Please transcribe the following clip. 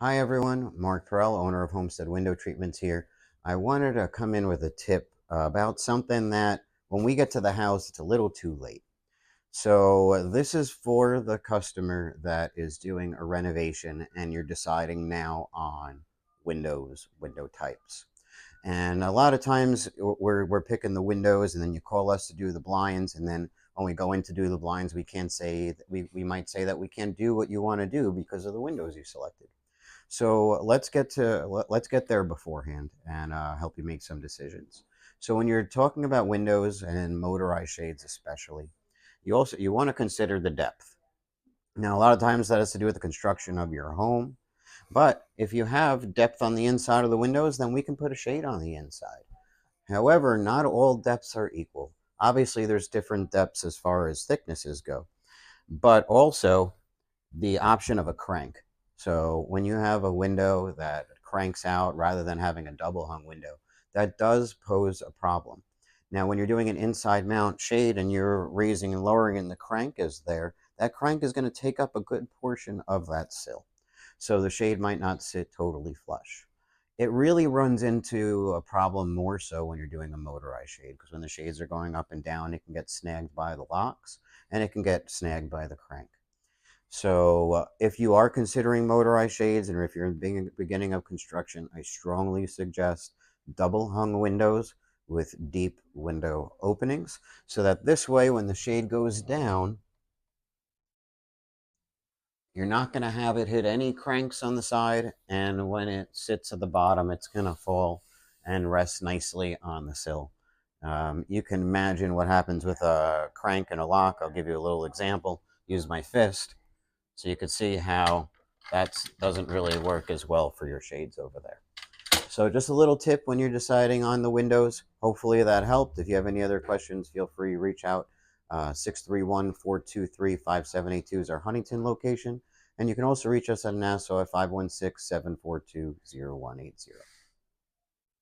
Hi everyone, Mark Perel, owner of Homestead Window Treatments here. I wanted to come in with a tip about something that when we get to the house, it's a little too late. So this is for the customer that is doing a renovation and you're deciding now on window types. And a lot of times we're picking the windows and then you call us to do the blinds. And then when we go in to do the blinds, we can't say, we might say that we can't do what you want to do because of the windows you selected. So let's get there beforehand and help you make some decisions. So when you're talking about windows and motorized shades, especially, you want to consider the depth. Now, a lot of times that has to do with the construction of your home, but if you have depth on the inside of the windows, then we can put a shade on the inside. However, not all depths are equal. Obviously, there's different depths as far as thicknesses go, but also the option of a crank. So when you have a window that cranks out rather than having a double hung window, that does pose a problem. Now, when you're doing an inside mount shade and you're raising and lowering and the crank is there, that crank is going to take up a good portion of that sill. So the shade might not sit totally flush. It really runs into a problem more so when you're doing a motorized shade, because when the shades are going up and down, it can get snagged by the locks and it can get snagged by the crank. So if you are considering motorized shades and if you're in the beginning of construction, I strongly suggest double hung windows with deep window openings so that this way when the shade goes down, you're not going to have it hit any cranks on the side, and when it sits at the bottom, it's going to fall and rest nicely on the sill. You can imagine what happens with a crank and a lock. I'll give you a little example. Use my fist. So you can see how that doesn't really work as well for your shades over there. So just a little tip when you're deciding on the windows. Hopefully that helped. If you have any other questions, feel free to reach out. 631-423-5782 is our Huntington location. And you can also reach us at Nassau at 516-742-0180.